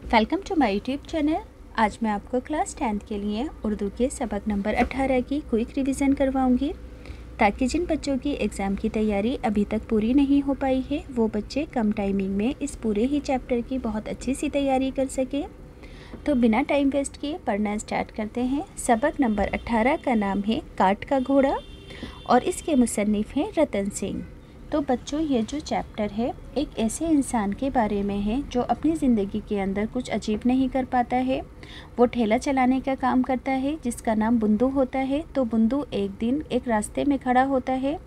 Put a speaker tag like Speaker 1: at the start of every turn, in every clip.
Speaker 1: Welcome to my YouTube channel. आज मैं आपको क्लास 10th के लिए उर्दू के सबक नंबर 18 की क्विक रिवीजन करवाऊंगी, ताकि जिन बच्चों की एग्ज़ाम की तैयारी अभी तक पूरी नहीं हो पाई है वो बच्चे कम टाइमिंग में इस पूरे ही चैप्टर की बहुत अच्छी सी तैयारी कर सकें। तो बिना टाइम वेस्ट किए पढ़ना स्टार्ट करते हैं। सबक नंबर 18 का नाम है काट का घोड़ा और इसके मुसन्निफ़ हैं रतन सिंह। तो बच्चों, ये जो चैप्टर है एक ऐसे इंसान के बारे में है जो अपनी ज़िंदगी के अंदर कुछ अजीब नहीं कर पाता है। वो ठेला चलाने का काम करता है जिसका नाम बुंदू होता है। तो बुंदू एक दिन एक रास्ते में खड़ा होता है,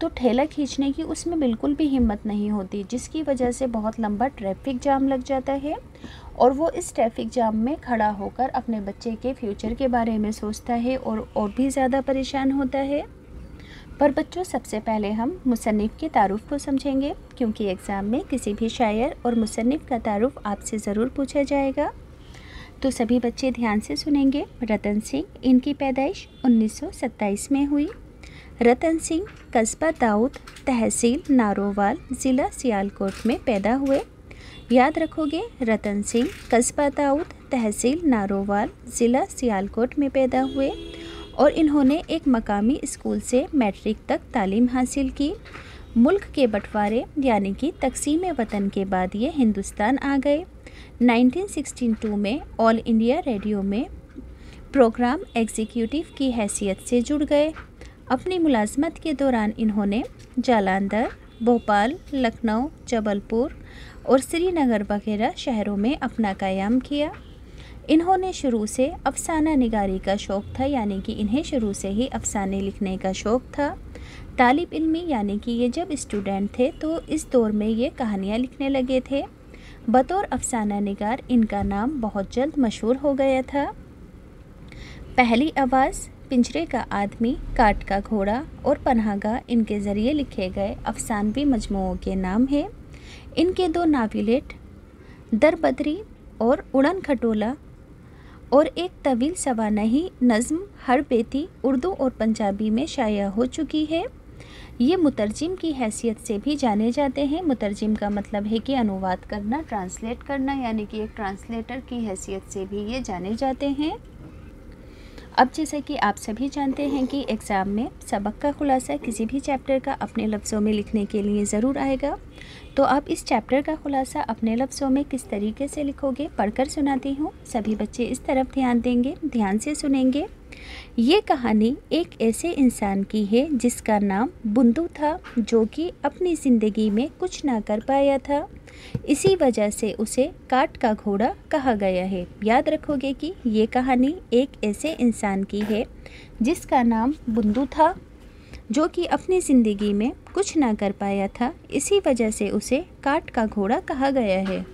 Speaker 1: तो ठेला खींचने की उसमें बिल्कुल भी हिम्मत नहीं होती, जिसकी वजह से बहुत लंबा ट्रैफिक जाम लग जाता है और वो इस ट्रैफिक जाम में खड़ा होकर अपने बच्चे के फ्यूचर के बारे में सोचता है और भी ज़्यादा परेशान होता है। पर बच्चों, सबसे पहले हम मुसन्निफ़ के तारुफ़ को समझेंगे, क्योंकि एग्ज़ाम में किसी भी शायर और मुसन्निफ़ का तारुफ़ आपसे ज़रूर पूछा जाएगा। तो सभी बच्चे ध्यान से सुनेंगे। रतन सिंह, इनकी पैदाइश 1927 में हुई। रतन सिंह कस्बा दाऊद, तहसील नारोवाल, ज़िला सियालकोट में पैदा हुए। याद रखोगे, रतन सिंह कस्बा दाऊद, तहसील नारोवाल, ज़िला सियालकोट में पैदा हुए और इन्होंने एक मकामी स्कूल से मैट्रिक तक तालीम हासिल की। मुल्क के बंटवारे यानी कि तकसीम वतन के बाद ये हिंदुस्तान आ गए। 1962 में ऑल इंडिया रेडियो में प्रोग्राम एग्जीक्यूटिव की हैसियत से जुड़ गए। अपनी मुलाजमत के दौरान इन्होंने जालंधर, भोपाल, लखनऊ, जबलपुर और श्रीनगर वगैरह शहरों में अपना क़याम किया। इन्होंने शुरू से अफसाना निगारी का शौक़ था, यानी कि इन्हें शुरू से ही अफसाने लिखने का शौक़ था। तालिब इल्मी यानी कि ये जब स्टूडेंट थे तो इस दौर में ये कहानियाँ लिखने लगे थे। बतौर अफसाना निगार इनका नाम बहुत जल्द मशहूर हो गया था। पहली आवाज़, पिंजरे का आदमी, काट का घोड़ा और पनाहगाह इनके ज़रिए लिखे गए अफसानवी मजमुओं के नाम हैं। इनके दो नाविलेट दरबदरी और उड़न खटोला और एक तवील सवानही नज़्म हर बेती उर्दू और पंजाबी में शाया हो चुकी है। ये मुतरजिम की हैसियत से भी जाने जाते हैं। मुतरजिम का मतलब है कि अनुवाद करना, ट्रांसलेट करना, यानी कि एक ट्रांसलेटर की हैसियत से भी ये जाने जाते हैं। अब जैसा कि आप सभी जानते हैं कि एग्ज़ाम में सबक का खुलासा किसी भी चैप्टर का अपने लफ्ज़ों में लिखने के लिए ज़रूर आएगा। तो आप इस चैप्टर का खुलासा अपने लफ्ज़ों में किस तरीके से लिखोगे, पढ़कर सुनाती हूँ। सभी बच्चे इस तरफ ध्यान देंगे, ध्यान से सुनेंगे। ये कहानी एक ऐसे इंसान की है जिसका नाम बुंदू था, जो कि अपनी ज़िंदगी में कुछ ना कर पाया था। इसी वजह से उसे काट का घोड़ा कहा गया है। याद रखोगे कि ये कहानी एक ऐसे इंसान की है जिसका नाम बुंदू था, जो कि अपनी ज़िंदगी में कुछ ना कर पाया था। इसी वजह से उसे काट का घोड़ा कहा गया है।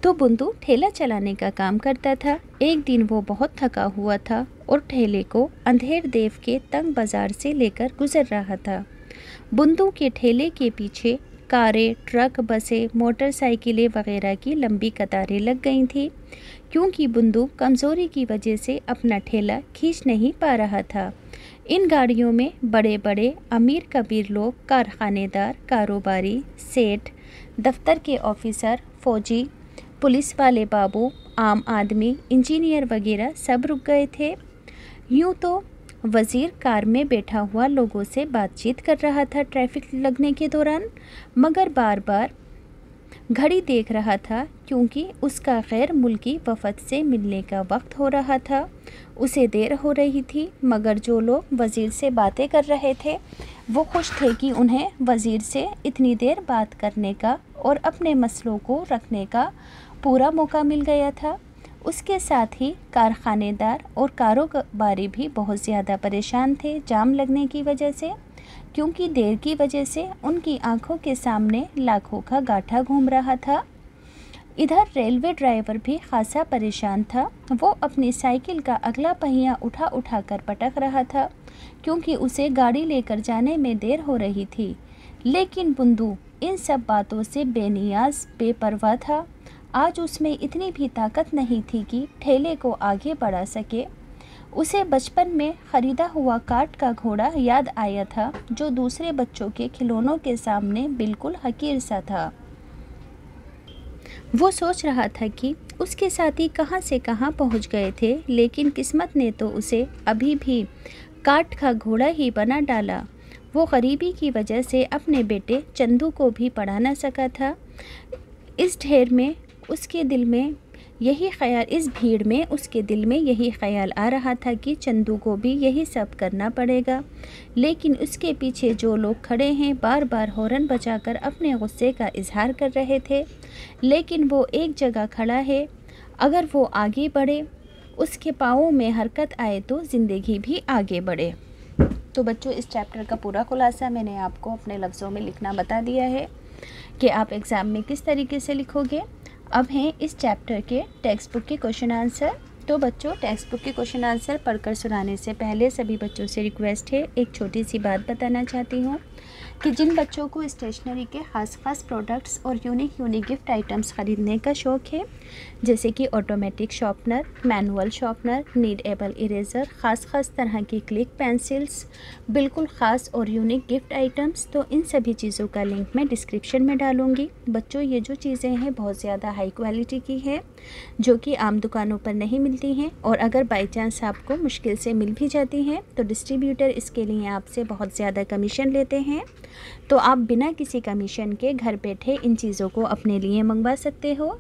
Speaker 1: तो बुंदू ठेला चलाने का काम करता था। एक दिन वो बहुत थका हुआ था और ठेले को अंधेर देव के तंग बाज़ार से लेकर गुजर रहा था। बुंदू के ठेले के पीछे कारें, ट्रक, बसें, मोटरसाइकिलें वगैरह की लंबी कतारें लग गई थी, क्योंकि बुंदू कमज़ोरी की वजह से अपना ठेला खींच नहीं पा रहा था। इन गाड़ियों में बड़े बड़े अमीर कबीर लोग, कारखानेदार, कारोबारी, सेठ, दफ्तर के ऑफिसर, फौजी, पुलिस वाले बाबू, आम आदमी, इंजीनियर वगैरह सब रुक गए थे। यूँ तो वज़ीर कार में बैठा हुआ लोगों से बातचीत कर रहा था ट्रैफिक लगने के दौरान, मगर बार बार घड़ी देख रहा था, क्योंकि उसका गैर मुल्की वफ़द से मिलने का वक्त हो रहा था। उसे देर हो रही थी, मगर जो लोग वज़ीर से बातें कर रहे थे वो खुश थे कि उन्हें वज़ीर से इतनी देर बात करने का और अपने मसलों को रखने का पूरा मौका मिल गया था। उसके साथ ही कारखानेदार और कारोबारी भी बहुत ज़्यादा परेशान थे जाम लगने की वजह से, क्योंकि देर की वजह से उनकी आंखों के सामने लाखों का गाठा घूम रहा था। इधर रेलवे ड्राइवर भी खासा परेशान था। वो अपनी साइकिल का अगला पहिया उठा उठा कर पटक रहा था, क्योंकि उसे गाड़ी लेकर जाने में देर हो रही थी। लेकिन बुंदू इन सब बातों से बेनियाज, बेपरवाह था। आज उसमें इतनी भी ताकत नहीं थी कि ठेले को आगे बढ़ा सके। उसे बचपन में ख़रीदा हुआ काट का घोड़ा याद आया था, जो दूसरे बच्चों के खिलौनों के सामने बिल्कुल हकीर सा था। वो सोच रहा था कि उसके साथी कहाँ से कहाँ पहुँच गए थे, लेकिन किस्मत ने तो उसे अभी भी काठ का घोड़ा ही बना डाला। वो गरीबी की वजह से अपने बेटे चंदू को भी पढ़ा न सका था। इस भीड़ में उसके दिल में यही ख्याल आ रहा था कि चंदू को भी यही सब करना पड़ेगा। लेकिन उसके पीछे जो लोग खड़े हैं बार बार हॉर्न बजाकर अपने गुस्से का इजहार कर रहे थे, लेकिन वो एक जगह खड़ा है। अगर वो आगे बढ़े, उसके पाँवों में हरकत आए तो ज़िंदगी भी आगे बढ़े। तो बच्चों, इस चैप्टर का पूरा खुलासा मैंने आपको अपने लफ्ज़ों में लिखना बता दिया है कि आप एग्ज़ाम में किस तरीके से लिखोगे। अब हैं इस चैप्टर के टेक्स्ट बुक के क्वेश्चन आंसर। तो बच्चों, टेक्स्ट बुक के क्वेश्चन आंसर पढ़कर सुनाने से पहले सभी बच्चों से रिक्वेस्ट है, एक छोटी सी बात बताना चाहती हूँ कि जिन बच्चों को स्टेशनरी के ख़ास प्रोडक्ट्स और यूनिक गिफ्ट आइटम्स ख़रीदने का शौक़ है, जैसे कि automatic sharpener, manual sharpener, needable eraser, ख़ास तरह की क्लिक पेंसिल्स, बिल्कुल ख़ास और यूनिक गिफ्ट आइटम्स, तो इन सभी चीज़ों का लिंक मैं डिस्क्रिप्शन में डालूँगी। बच्चों, ये जो चीज़ें हैं बहुत ज़्यादा हाई क्वालिटी की है, जो कि आम दुकानों पर नहीं मिलती हैं, और अगर बाई चांस आपको मुश्किल से मिल भी जाती हैं तो डिस्ट्रीब्यूटर इसके लिए आपसे बहुत ज़्यादा कमीशन लेते हैं। तो आप बिना किसी कमीशन के घर बैठे इन चीज़ों को अपने लिए मंगवा सकते हो।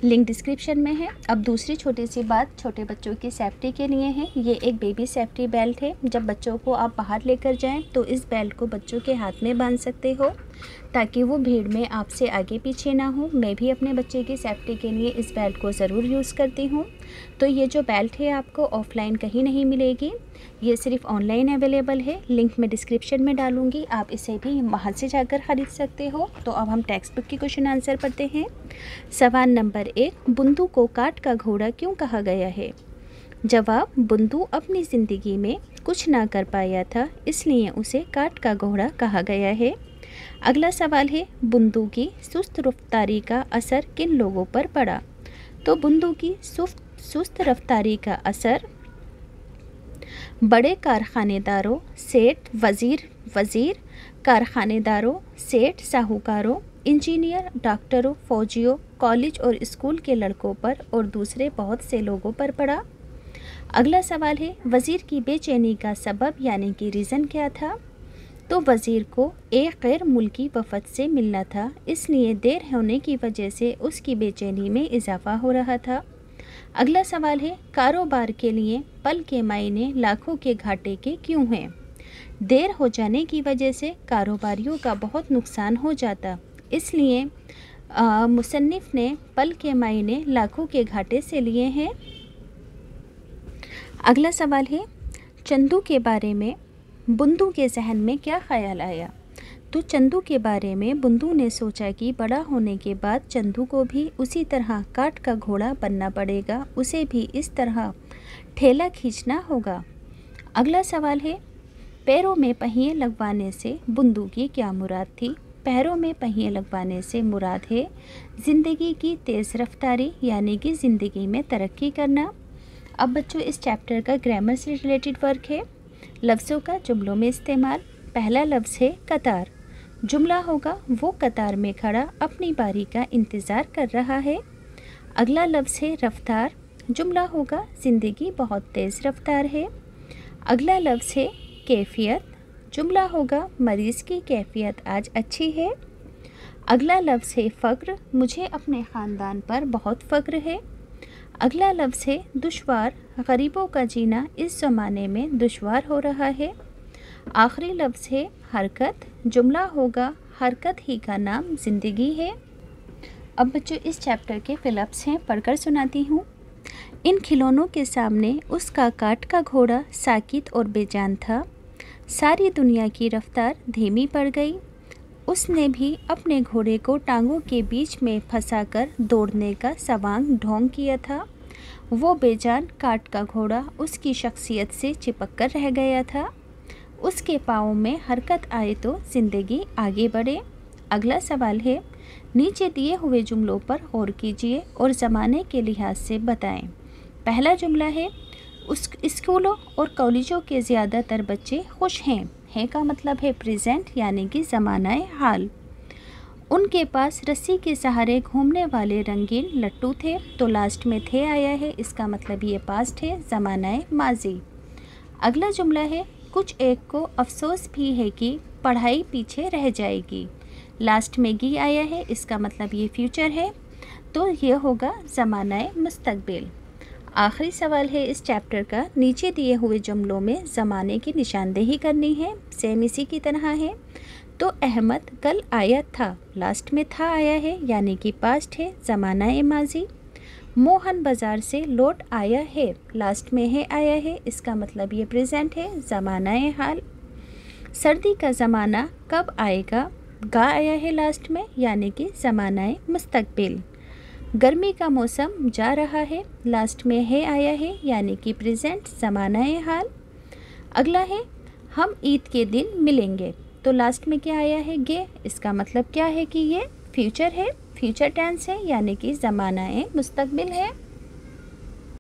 Speaker 1: लिंक डिस्क्रिप्शन में है। अब दूसरी छोटी सी बात छोटे बच्चों की सेफ्टी के लिए है। ये एक बेबी सेफ्टी बेल्ट है। जब बच्चों को आप बाहर लेकर जाएं तो इस बेल्ट को बच्चों के हाथ में बांध सकते हो ताकि वो भीड़ में आपसे आगे पीछे ना हो। मैं भी अपने बच्चे की सेफ्टी के लिए इस बेल्ट को ज़रूर यूज़ करती हूँ। तो ये जो बेल्ट है आपको ऑफ़लाइन कहीं नहीं मिलेगी, ये सिर्फ ऑनलाइन अवेलेबल है। लिंक मैं डिस्क्रिप्शन में डालूँगी, आप इसे भी वहाँ से जाकर ख़रीद सकते हो। तो अब हम टेक्स्ट बुक की क्वेश्चन आंसर पढ़ते हैं। सवाल नंबर 1, बुंदू को काठ का घोड़ा क्यों कहा गया है? जवाब, बुंदू अपनी ज़िंदगी में कुछ ना कर पाया था, इसलिए उसे काठ का घोड़ा कहा गया है। अगला सवाल है, बुंदू की सुस्त रफ्तारी का असर किन लोगों पर पड़ा? तो बुंदू की सुस्त रफ्तारी का असर बड़े कारखानेदारों, सेठ, वज़ीर, कारखानेदारों, सेठ, साहूकारों, इंजीनियर, डॉक्टरों, फौजियों, कॉलेज और स्कूल के लड़कों पर और दूसरे बहुत से लोगों पर पड़ा। अगला सवाल है, वज़ीर की बेचैनी का सबब यानी कि रीज़न क्या था? तो वज़ीर को एक गैर मुल्की वफ़द से मिलना था, इसलिए देर होने की वजह से उसकी बेचैनी में इजाफ़ा हो रहा था। अगला सवाल है, कारोबार के लिए पल के मायने लाखों के घाटे के क्यों हैं? देर हो जाने की वजह से कारोबारियों का बहुत नुकसान हो जाता, इसलिए मुसन्निफ़ ने पल के मायने लाखों के घाटे से लिए हैं। अगला सवाल है, चंदू के बारे में बुंदू के जहन में क्या ख्याल आया? तो चंदू के बारे में बुंदू ने सोचा कि बड़ा होने के बाद चंदू को भी उसी तरह काठ का घोड़ा बनना पड़ेगा, उसे भी इस तरह ठेला खींचना होगा। अगला सवाल है, पैरों में पहिए लगवाने से बुंदू की क्या मुराद थी? पैरों में पहिए लगवाने से मुराद है ज़िंदगी की तेज़ रफ्तारी, यानी कि ज़िंदगी में तरक्की करना। अब बच्चों, इस चैप्टर का ग्रामर से रिलेटेड वर्क है। लफ्ज़ों का जुमलों में इस्तेमाल। पहला लफ्ज़ है कतार। जुमला होगा, वो कतार में खड़ा अपनी बारी का इंतज़ार कर रहा है। अगला लफ्ज़ है रफ्तार। जुमला होगा, ज़िंदगी बहुत तेज़ रफ्तार है। अगला लफ्ज़ है कैफियत। जुमला होगा, मरीज़ की कैफियत आज अच्छी है। अगला लफ्ज़ है फ़क्र। मुझे अपने ख़ानदान पर बहुत फ़क्र है। अगला लफ्ज़ है दुश्वार। गरीबों का जीना इस ज़माने में दुश्वार हो रहा है। आखिरी लफ्ज़ है हरकत। जुमला होगा, हरकत ही का नाम ज़िंदगी है। अब बच्चों, इस चैप्टर के फिलअप्स हैं, पढ़कर सुनाती हूँ। इन खिलौनों के सामने उसका काठ का घोड़ा साकित और बेजान था। सारी दुनिया की रफ्तार धीमी पड़ गई। उसने भी अपने घोड़े को टांगों के बीच में फंसाकर दौड़ने का सवांग ढोंग किया था। वो बेजान काठ का घोड़ा उसकी शख्सियत से चिपक कर रह गया था। उसके पाँव में हरकत आए तो ज़िंदगी आगे बढ़े। अगला सवाल है, नीचे दिए हुए जुमलों पर गौर कीजिए और ज़माने के लिहाज से बताएं। पहला जुमला है, उस स्कूलों और कॉलेजों के ज़्यादातर बच्चे खुश हैं। है का मतलब है प्रेजेंट, यानी कि ज़मानाए हाल। उनके पास रस्सी के सहारे घूमने वाले रंगीन लट्टू थे। तो लास्ट में थे आया है, इसका मतलब ये पास्ट है, ज़मानाए माजी। अगला जुमला है, कुछ एक को अफसोस भी है कि पढ़ाई पीछे रह जाएगी। लास्ट में गी आया है, इसका मतलब ये फ्यूचर है, तो ये होगा ज़मानाए मुस्तकबिल। आखिरी सवाल है इस चैप्टर का, नीचे दिए हुए जुमलों में ज़माने की निशानदेही करनी है, सेम इसी की तरह है। तो अहमद कल आया था, लास्ट में था आया है यानी कि पास्ट है, ज़मानाए माजी। मोहन बाज़ार से लौट आया है, लास्ट में है आया है, इसका मतलब ये प्रेजेंट है, ज़मानाए हाल। सर्दी का ज़माना कब आएगा, गा आया है लास्ट में यानी कि ज़मानाए मुस्तकबिल। गर्मी का मौसम जा रहा है, लास्ट में है आया है यानी कि प्रेजेंट, ज़मानाए हाल। अगला है, हम ईद के दिन मिलेंगे, तो लास्ट में क्या आया है, गे, इसका मतलब क्या है कि ये फ्यूचर है, फ्यूचर टेंस है यानी कि ज़मानाए मुस्तकबिल है।